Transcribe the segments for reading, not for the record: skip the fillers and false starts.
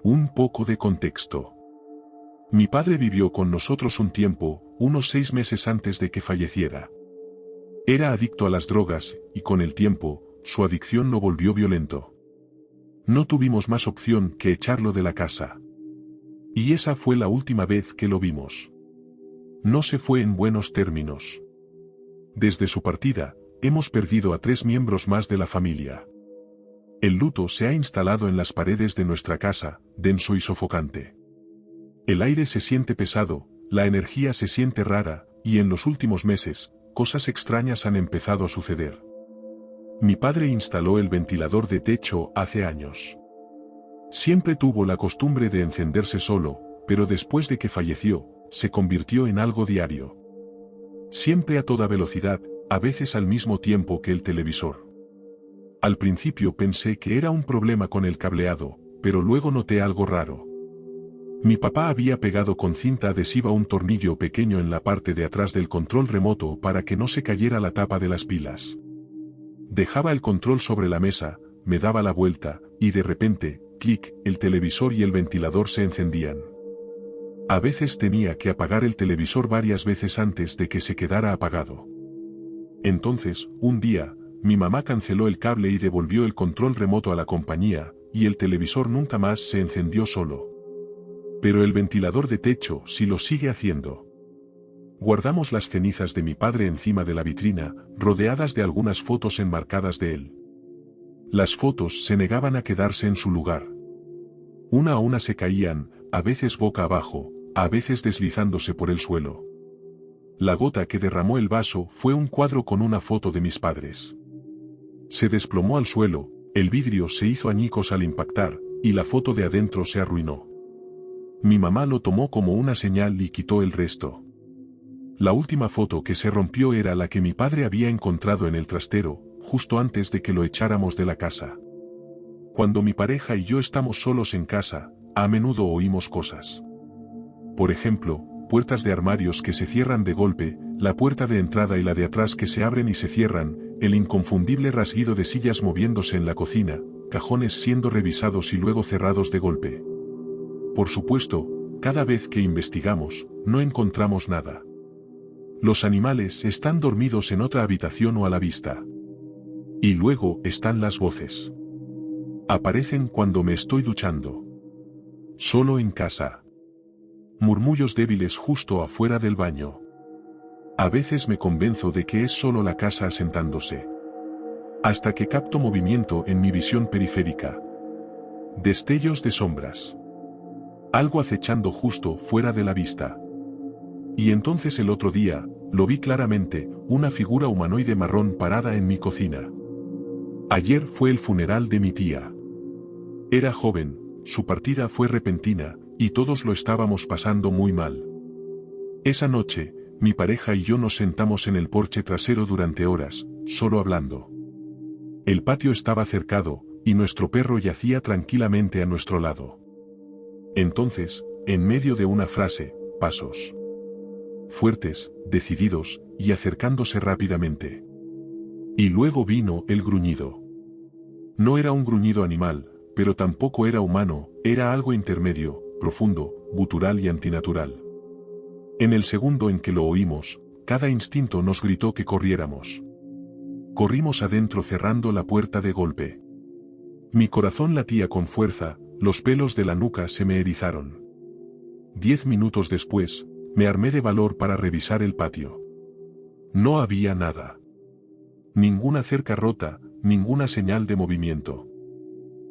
Un poco de contexto. Mi padre vivió con nosotros un tiempo, unos 6 meses antes de que falleciera. Era adicto a las drogas, y con el tiempo, su adicción lo volvió violento. No tuvimos más opción que echarlo de la casa. Y esa fue la última vez que lo vimos. No se fue en buenos términos. Desde su partida, hemos perdido a 3 miembros más de la familia. El luto se ha instalado en las paredes de nuestra casa, denso y sofocante. El aire se siente pesado, la energía se siente rara, y en los últimos meses, cosas extrañas han empezado a suceder. Mi padre instaló el ventilador de techo hace años. Siempre tuvo la costumbre de encenderse solo, pero después de que falleció, se convirtió en algo diario. Siempre a toda velocidad, a veces al mismo tiempo que el televisor. Al principio pensé que era un problema con el cableado, pero luego noté algo raro. Mi papá había pegado con cinta adhesiva un tornillo pequeño en la parte de atrás del control remoto para que no se cayera la tapa de las pilas. Dejaba el control sobre la mesa, me daba la vuelta, y de repente, clic, el televisor y el ventilador se encendían. A veces tenía que apagar el televisor varias veces antes de que se quedara apagado. Entonces, un día, mi mamá canceló el cable y devolvió el control remoto a la compañía, y el televisor nunca más se encendió solo. Pero el ventilador de techo sí lo sigue haciendo. Guardamos las cenizas de mi padre encima de la vitrina, rodeadas de algunas fotos enmarcadas de él. Las fotos se negaban a quedarse en su lugar. Una a una se caían, a veces boca abajo, a veces deslizándose por el suelo. La gota que derramó el vaso fue un cuadro con una foto de mis padres. Se desplomó al suelo, el vidrio se hizo añicos al impactar, y la foto de adentro se arruinó. Mi mamá lo tomó como una señal y quitó el resto. La última foto que se rompió era la que mi padre había encontrado en el trastero, justo antes de que lo echáramos de la casa. Cuando mi pareja y yo estamos solos en casa, a menudo oímos cosas. Por ejemplo, puertas de armarios que se cierran de golpe, la puerta de entrada y la de atrás que se abren y se cierran, el inconfundible rasguido de sillas moviéndose en la cocina, cajones siendo revisados y luego cerrados de golpe. Por supuesto, cada vez que investigamos, no encontramos nada. Los animales están dormidos en otra habitación o a la vista. Y luego están las voces. Aparecen cuando me estoy duchando. Solo en casa. Murmullos débiles justo afuera del baño. A veces me convenzo de que es solo la casa asentándose. Hasta que capto movimiento en mi visión periférica. Destellos de sombras. Algo acechando justo fuera de la vista. Y entonces el otro día, lo vi claramente, una figura humanoide marrón parada en mi cocina. Ayer fue el funeral de mi tía. Era joven, su partida fue repentina, y todos lo estábamos pasando muy mal. Esa noche, mi pareja y yo nos sentamos en el porche trasero durante horas, solo hablando. El patio estaba cercado, y nuestro perro yacía tranquilamente a nuestro lado. Entonces, en medio de una frase, pasos. Fuertes, decididos, y acercándose rápidamente. Y luego vino el gruñido. No era un gruñido animal, pero tampoco era humano, era algo intermedio, profundo, gutural y antinatural. En el segundo en que lo oímos, cada instinto nos gritó que corriéramos. Corrimos adentro cerrando la puerta de golpe. Mi corazón latía con fuerza, los pelos de la nuca se me erizaron. 10 minutos después, me armé de valor para revisar el patio. No había nada. Ninguna cerca rota, ninguna señal de movimiento.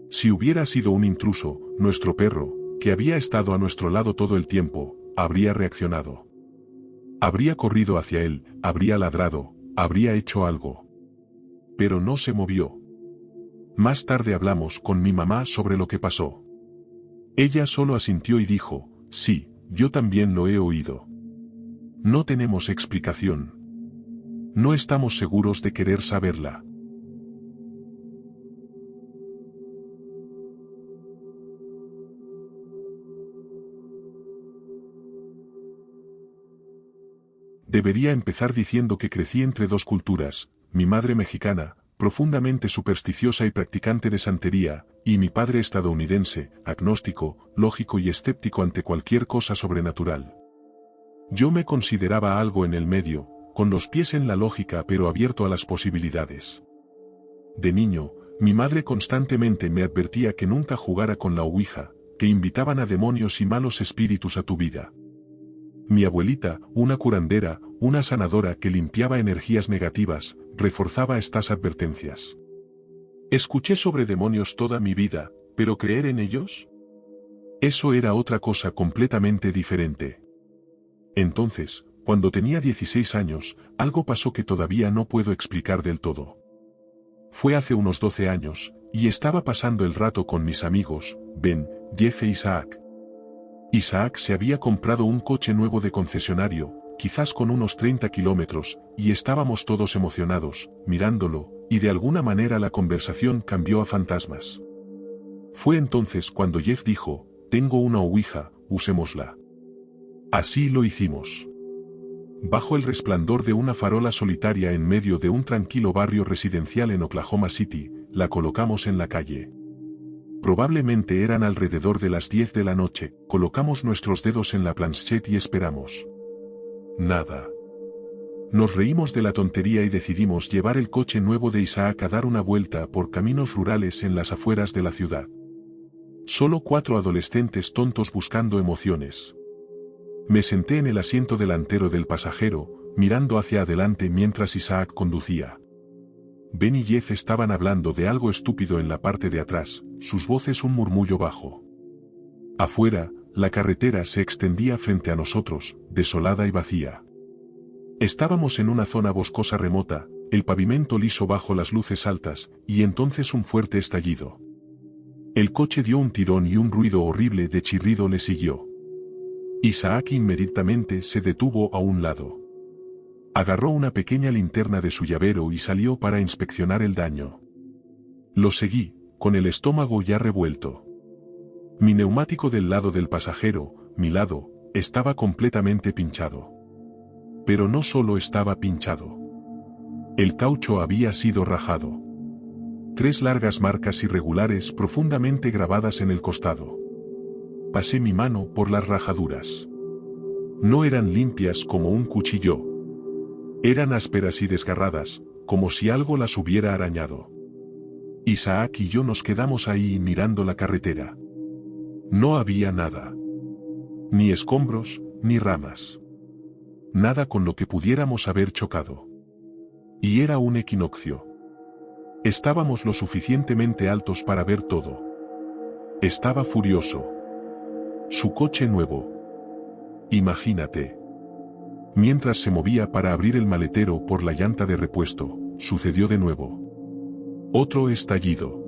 Si hubiera sido un intruso, nuestro perro, que había estado a nuestro lado todo el tiempo, habría reaccionado. Habría corrido hacia él, habría ladrado, habría hecho algo. Pero no se movió. Más tarde hablamos con mi mamá sobre lo que pasó. Ella solo asintió y dijo, sí, yo también lo he oído. No tenemos explicación. No estamos seguros de querer saberla. Debería empezar diciendo que crecí entre dos culturas, mi madre mexicana, profundamente supersticiosa y practicante de santería, y mi padre estadounidense, agnóstico, lógico y escéptico ante cualquier cosa sobrenatural. Yo me consideraba algo en el medio, con los pies en la lógica pero abierto a las posibilidades. De niño, mi madre constantemente me advertía que nunca jugara con la ouija, que invitaban a demonios y malos espíritus a tu vida. Mi abuelita, una curandera, una sanadora que limpiaba energías negativas, reforzaba estas advertencias. Escuché sobre demonios toda mi vida, pero ¿creer en ellos? Eso era otra cosa completamente diferente. Entonces, cuando tenía 16 años, algo pasó que todavía no puedo explicar del todo. Fue hace unos 12 años, y estaba pasando el rato con mis amigos, Ben, Jeff e Isaac. Isaac se había comprado un coche nuevo de concesionario, quizás con unos 30 kilómetros, y estábamos todos emocionados, mirándolo, y de alguna manera la conversación cambió a fantasmas. Fue entonces cuando Jeff dijo, tengo una ouija, usémosla. Así lo hicimos. Bajo el resplandor de una farola solitaria en medio de un tranquilo barrio residencial en Oklahoma City, la colocamos en la calle. Probablemente eran alrededor de las 10 de la noche, colocamos nuestros dedos en la planchette y esperamos. Nada. Nos reímos de la tontería y decidimos llevar el coche nuevo de Isaac a dar una vuelta por caminos rurales en las afueras de la ciudad. Solo 4 adolescentes tontos buscando emociones. Me senté en el asiento delantero del pasajero, mirando hacia adelante mientras Isaac conducía. Ben y Jeff estaban hablando de algo estúpido en la parte de atrás, sus voces un murmullo bajo. Afuera, la carretera se extendía frente a nosotros, desolada y vacía. Estábamos en una zona boscosa remota, el pavimento liso bajo las luces altas, y entonces un fuerte estallido. El coche dio un tirón y un ruido horrible de chirrido le siguió. Isaac inmediatamente se detuvo a un lado. Agarró una pequeña linterna de su llavero y salió para inspeccionar el daño. Lo seguí, con el estómago ya revuelto. Mi neumático del lado del pasajero, mi lado, estaba completamente pinchado. Pero no solo estaba pinchado. El caucho había sido rajado. 3 largas marcas irregulares profundamente grabadas en el costado. Pasé mi mano por las rajaduras. No eran limpias como un cuchillo. Eran ásperas y desgarradas, como si algo las hubiera arañado. Isaac y yo nos quedamos ahí mirando la carretera. No había nada. Ni escombros, ni ramas. Nada con lo que pudiéramos haber chocado. Y era un equinoccio. Estábamos lo suficientemente altos para ver todo. Estaba furioso. Su coche nuevo. Imagínate. Mientras se movía para abrir el maletero por la llanta de repuesto, sucedió de nuevo. Otro estallido.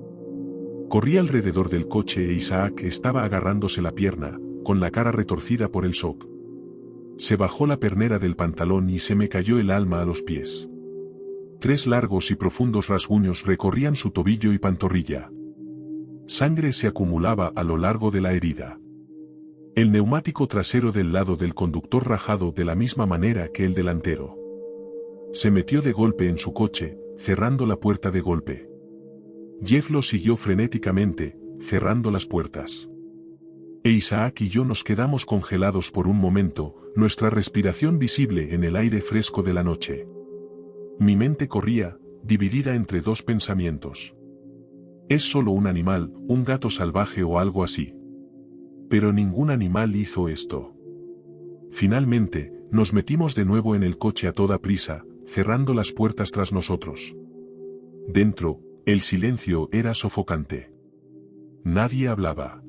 Corrí alrededor del coche e Isaac estaba agarrándose la pierna, con la cara retorcida por el shock. Se bajó la pernera del pantalón y se me cayó el alma a los pies. 3 largos y profundos rasguños recorrían su tobillo y pantorrilla. Sangre se acumulaba a lo largo de la herida. El neumático trasero del lado del conductor rajado de la misma manera que el delantero. Se metió de golpe en su coche, cerrando la puerta de golpe. Jeff lo siguió frenéticamente, cerrando las puertas. E Isaac y yo nos quedamos congelados por un momento, nuestra respiración visible en el aire fresco de la noche. Mi mente corría, dividida entre 2 pensamientos. Es solo un animal, un gato salvaje o algo así. Pero ningún animal hizo esto. Finalmente, nos metimos de nuevo en el coche a toda prisa, cerrando las puertas tras nosotros. Dentro, el silencio era sofocante. Nadie hablaba.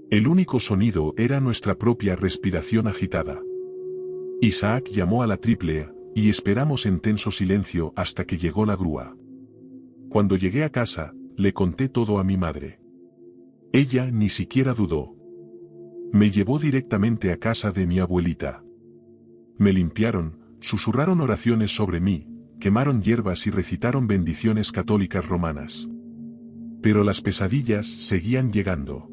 El único sonido era nuestra propia respiración agitada. Isaac llamó a la AAA, y esperamos en tenso silencio hasta que llegó la grúa. Cuando llegué a casa, le conté todo a mi madre. Ella ni siquiera dudó. Me llevó directamente a casa de mi abuelita. Me limpiaron, susurraron oraciones sobre mí, quemaron hierbas y recitaron bendiciones católicas romanas. Pero las pesadillas seguían llegando.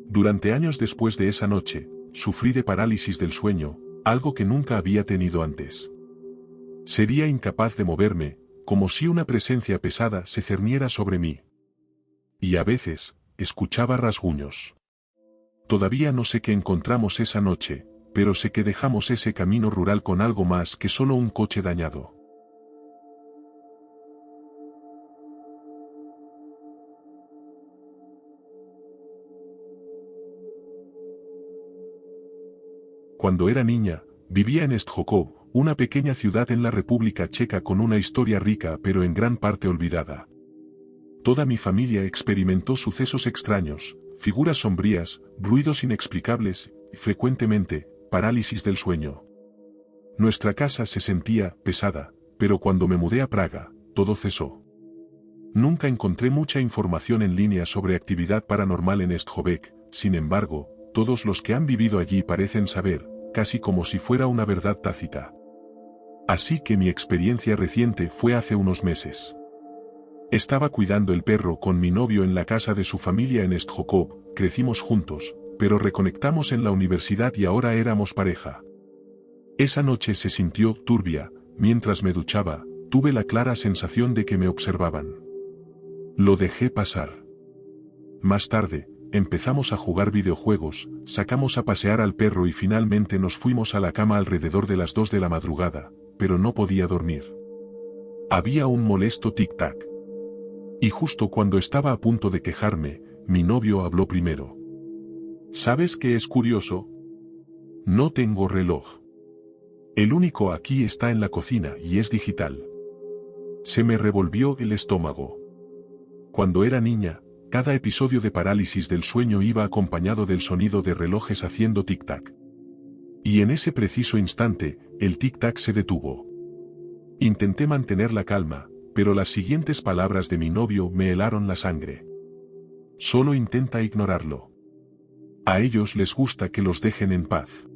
Durante años después de esa noche, sufrí de parálisis del sueño, algo que nunca había tenido antes. Sería incapaz de moverme, como si una presencia pesada se cerniera sobre mí. Y a veces, escuchaba rasguños. Todavía no sé qué encontramos esa noche, pero sé que dejamos ese camino rural con algo más que solo un coche dañado. Cuando era niña, vivía en Stjokov, una pequeña ciudad en la República Checa con una historia rica pero en gran parte olvidada. Toda mi familia experimentó sucesos extraños, figuras sombrías, ruidos inexplicables, y frecuentemente, parálisis del sueño. Nuestra casa se sentía pesada, pero cuando me mudé a Praga, todo cesó. Nunca encontré mucha información en línea sobre actividad paranormal en Stjokov, sin embargo, todos los que han vivido allí parecen saber, casi como si fuera una verdad tácita. Así que mi experiencia reciente fue hace unos meses. Estaba cuidando el perro con mi novio en la casa de su familia en Stjokov, crecimos juntos, pero reconectamos en la universidad y ahora éramos pareja. Esa noche se sintió turbia, mientras me duchaba, tuve la clara sensación de que me observaban. Lo dejé pasar. Más tarde, empezamos a jugar videojuegos, sacamos a pasear al perro y finalmente nos fuimos a la cama alrededor de las 2 de la madrugada, pero no podía dormir. Había un molesto tic-tac. Y justo cuando estaba a punto de quejarme, mi novio habló primero. ¿Sabes qué es curioso? No tengo reloj. El único aquí está en la cocina y es digital. Se me revolvió el estómago. Cuando era niña, cada episodio de parálisis del sueño iba acompañado del sonido de relojes haciendo tic-tac. Y en ese preciso instante, el tic-tac se detuvo. Intenté mantener la calma, pero las siguientes palabras de mi novio me helaron la sangre. Solo intenta ignorarlo. A ellos les gusta que los dejen en paz.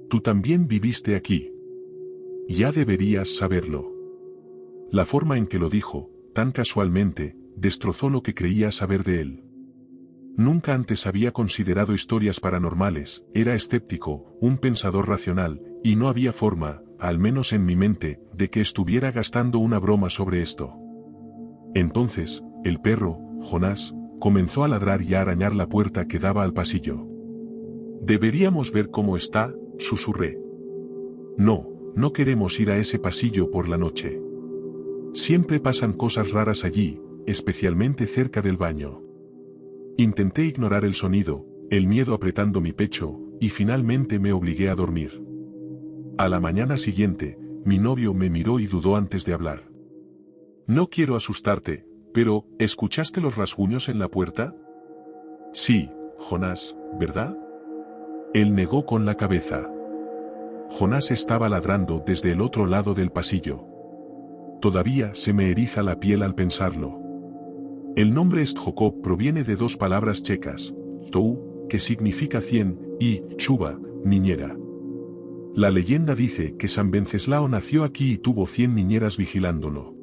Tú también viviste aquí. Ya deberías saberlo. La forma en que lo dijo, tan casualmente, destrozó lo que creía saber de él. Nunca antes había considerado historias paranormales, era escéptico, un pensador racional, y no había forma, al menos en mi mente, de que estuviera gastando una broma sobre esto. Entonces, el perro, Jonás, comenzó a ladrar y a arañar la puerta que daba al pasillo. «Deberíamos ver cómo está», susurré. «No, no queremos ir a ese pasillo por la noche. Siempre pasan cosas raras allí, especialmente cerca del baño». Intenté ignorar el sonido, el miedo apretando mi pecho, y finalmente me obligué a dormir. A la mañana siguiente, mi novio me miró y dudó antes de hablar. «No quiero asustarte, pero, ¿escuchaste los rasguños en la puerta?» «Sí, Jonás, ¿verdad?» Él negó con la cabeza. Jonás estaba ladrando desde el otro lado del pasillo. Todavía se me eriza la piel al pensarlo. El nombre Stjokov proviene de dos palabras checas, tou, que significa 100, y chuba, niñera. La leyenda dice que San Venceslao nació aquí y tuvo 100 niñeras vigilándolo.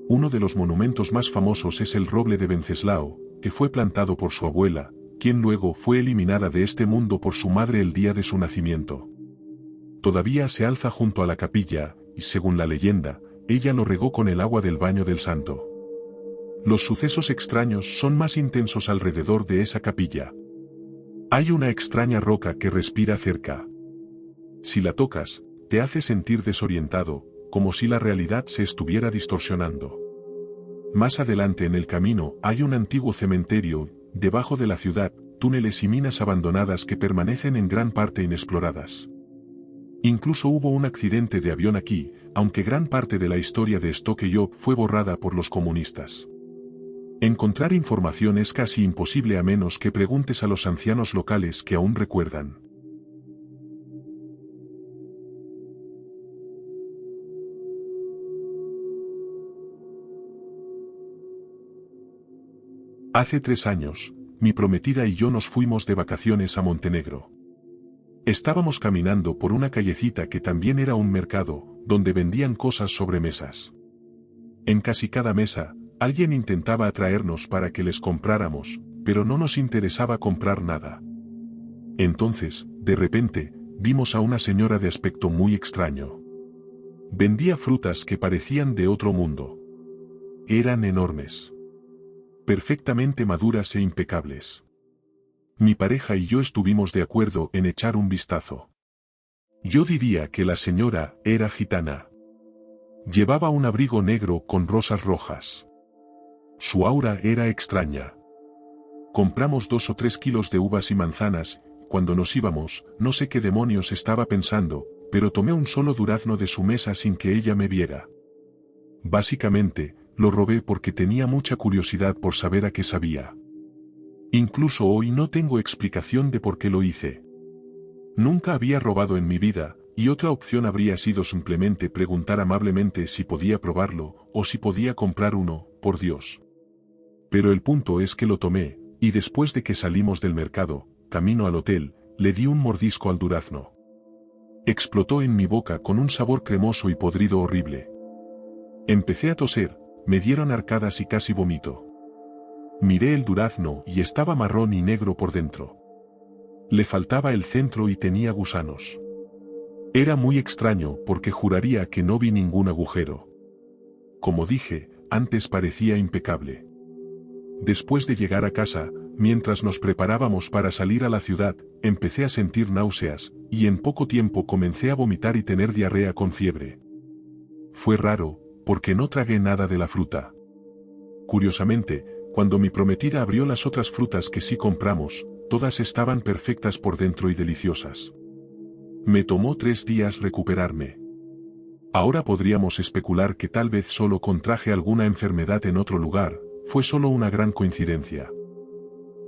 Uno de los monumentos más famosos es el roble de Venceslao, que fue plantado por su abuela, quien luego fue eliminada de este mundo por su madre el día de su nacimiento. Todavía se alza junto a la capilla, y según la leyenda, ella lo regó con el agua del baño del santo. Los sucesos extraños son más intensos alrededor de esa capilla. Hay una extraña roca que respira cerca. Si la tocas, te hace sentir desorientado, como si la realidad se estuviera distorsionando. Más adelante en el camino hay un antiguo cementerio, debajo de la ciudad, túneles y minas abandonadas que permanecen en gran parte inexploradas. Incluso hubo un accidente de avión aquí, aunque gran parte de la historia de Stokejov fue borrada por los comunistas. Encontrar información es casi imposible a menos que preguntes a los ancianos locales que aún recuerdan. Hace 3 años, mi prometida y yo nos fuimos de vacaciones a Montenegro. Estábamos caminando por una callecita que también era un mercado, donde vendían cosas sobre mesas. En casi cada mesa, alguien intentaba atraernos para que les compráramos, pero no nos interesaba comprar nada. Entonces, de repente, vimos a una señora de aspecto muy extraño. Vendía frutas que parecían de otro mundo. Eran enormes. Perfectamente maduras e impecables. Mi pareja y yo estuvimos de acuerdo en echar un vistazo. Yo diría que la señora era gitana. Llevaba un abrigo negro con rosas rojas. Su aura era extraña. Compramos 2 o 3 kilos de uvas y manzanas. Cuando nos íbamos, no sé qué demonios estaba pensando, pero tomé un solo durazno de su mesa sin que ella me viera. Básicamente, lo robé porque tenía mucha curiosidad por saber a qué sabía. Incluso hoy no tengo explicación de por qué lo hice. Nunca había robado en mi vida, y otra opción habría sido simplemente preguntar amablemente si podía probarlo, o si podía comprar uno, por Dios. Pero el punto es que lo tomé, y después de que salimos del mercado, camino al hotel, le di un mordisco al durazno. Explotó en mi boca con un sabor cremoso y podrido horrible. Empecé a toser, me dieron arcadas y casi vomito. Miré el durazno y estaba marrón y negro por dentro. Le faltaba el centro y tenía gusanos. Era muy extraño porque juraría que no vi ningún agujero. Como dije, antes parecía impecable. Después de llegar a casa, mientras nos preparábamos para salir a la ciudad, empecé a sentir náuseas, y en poco tiempo comencé a vomitar y tener diarrea con fiebre. Fue raro, porque no tragué nada de la fruta. Curiosamente, cuando mi prometida abrió las otras frutas que sí compramos, todas estaban perfectas por dentro y deliciosas. Me tomó 3 días recuperarme. Ahora podríamos especular que tal vez solo contraje alguna enfermedad en otro lugar, fue solo una gran coincidencia.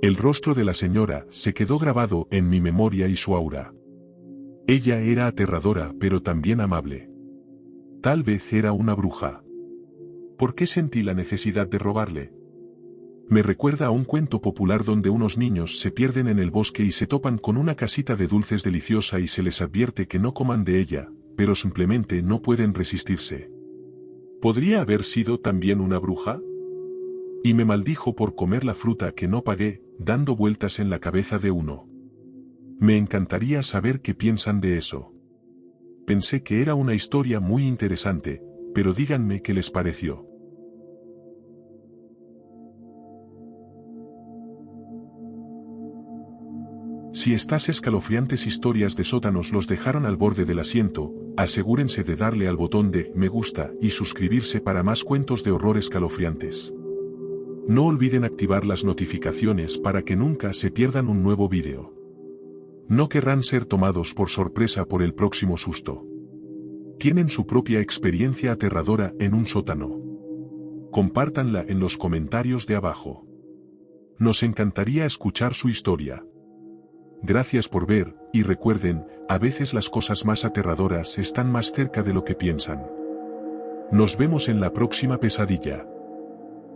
El rostro de la señora se quedó grabado en mi memoria y su aura. Ella era aterradora pero también amable. Tal vez era una bruja. ¿Por qué sentí la necesidad de robarle? Me recuerda a un cuento popular donde unos niños se pierden en el bosque y se topan con una casita de dulces deliciosa y se les advierte que no coman de ella, pero simplemente no pueden resistirse. ¿Podría haber sido también una bruja? Y me maldijo por comer la fruta que no pagué, dando vueltas en la cabeza de uno. Me encantaría saber qué piensan de eso. Pensé que era una historia muy interesante, pero díganme qué les pareció. Si estas escalofriantes historias de sótanos los dejaron al borde del asiento, asegúrense de darle al botón de me gusta y suscribirse para más cuentos de horror escalofriantes. No olviden activar las notificaciones para que nunca se pierdan un nuevo vídeo. No querrán ser tomados por sorpresa por el próximo susto. Tienen su propia experiencia aterradora en un sótano. Compártanla en los comentarios de abajo. Nos encantaría escuchar su historia. Gracias por ver, y recuerden, a veces las cosas más aterradoras están más cerca de lo que piensan. Nos vemos en la próxima pesadilla.